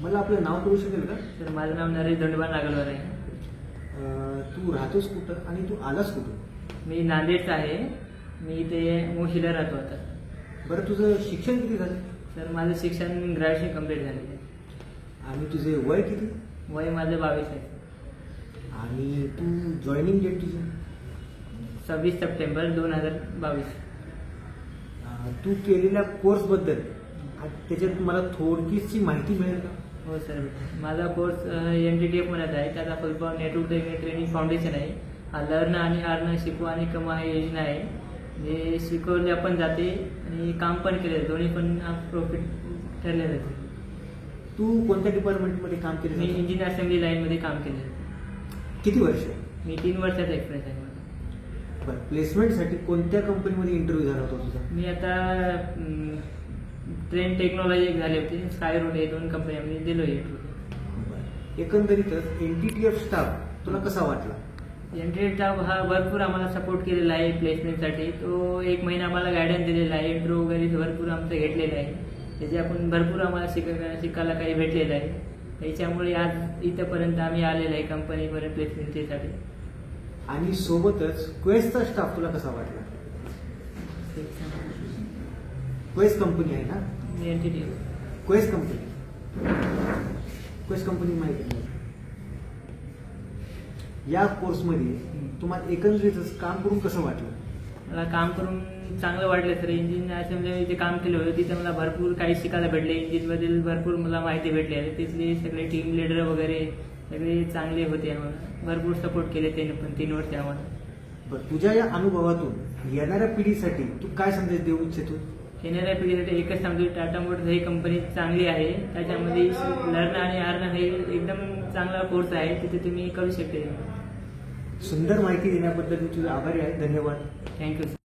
मला आपलं नाव कळू शकेल का? सर माझं नाव नरेश धोंडोबा नागलवार आहे. तू राहतोस कुठं आणि तू आलास कुठं? मी नांदेडचा आहे. मी इथे मोशीला राहतो आता. बरं, तुझं शिक्षण किती झालं? सर माझं शिक्षण ग्रॅज्युएशन कंप्लीट झालेलं आहे. आणि तुझे वय किती? वय माझं 22 आहे. आणि तू जॉईनिंग डेट तुझी? 26 सप्टेंबर 2022. तू केलेल्या कोर्सबद्दल त्याच्यात मला थोडकीशी माहिती मिळेल का? हो सर, माझा कोर्स NTTF म्हणत आहे. त्याचा फुल फॉर्म नेटवर्क ट्रेनिंग फाउंडेशन आहे. हा लर्न आणि अर्न शिकवा आणि कमा ही योजना आहे. जे शिकवले पण जाते आणि काम पण केले जाते, दोन्ही पण प्रॉफिट ठरले जाते. तू कोणत्या डिपार्टमेंटमध्ये काम केलं? मी इंजिन असेंब्ली लाईनमध्ये काम केले. किती वर्ष? मी 3 वर्षाचा एक्सपिरियन्स आहे मला. बरं, प्लेसमेंटसाठी कोणत्या कंपनीमध्ये इंटरव्ह्यू झाला होता तुझा? मी आता ट्रेन टेक्नॉलॉजी एक झाली होती, स्काय रोड हे 2 कंपन्यांमध्ये दिलो इंटरव्ह्यू. एकंदरीतच NTTF स्टाफ तुला कसा वाटला? NTTF स्टाफ हा भरपूर आम्हाला सपोर्ट केलेला आहे प्लेसमेंटसाठी. तो 1 महिना आम्हाला गायडन्स दिलेला आहे. इंटरव्ह्यू वगैरे भरपूर आमचं घेतलेलं आहे. त्याचे आपण भरपूर आम्हाला शिकायला काही भेटलेलं आहे. त्याच्यामुळे आज इथंपर्यंत आम्ही आलेलो आहे कंपनीपर्यंत प्लेसमेंटसाठी. आणि सोबतच क्वेसचा स्टाफ तुला कसा वाटला? क्वेस कंपनी आहे ना? NTTF क्वेस कंपनी माहिती आहे. या कोर्समध्ये तुम्हाला एकंदरीतच काम करून कसं वाटलं? मला काम करून चांगलं वाटलं सर. इंजिन असेंब्ली इथे काम केलं होतं, तिथे मला भरपूर काही शिकायला भेटले. इंजिनमधील भरपूर मला माहिती भेटली आहे. तिथले सगळे टीम लीडर वगैरे सगळे चांगले होते. आम्हाला भरपूर सपोर्ट केले त्याने पण 3 वर्ष आम्हाला. बरं, तुझ्या या अनुभवातून येणाऱ्या पिढीसाठी तू काय संदेश देऊ इच्छितो? येणाऱ्या पिढीसाठी एकच सांगतो, टाटा मोटर्स ही कंपनी चांगली आहे. त्याच्यामध्ये लर्न आणि अर्न हे एकदम चांगला कोर्स आहे, तिथे तुम्ही करू शकते. सुंदर माहिती देण्याबद्दल मी तुझे आभारी आहे. धन्यवाद. थँक्यू.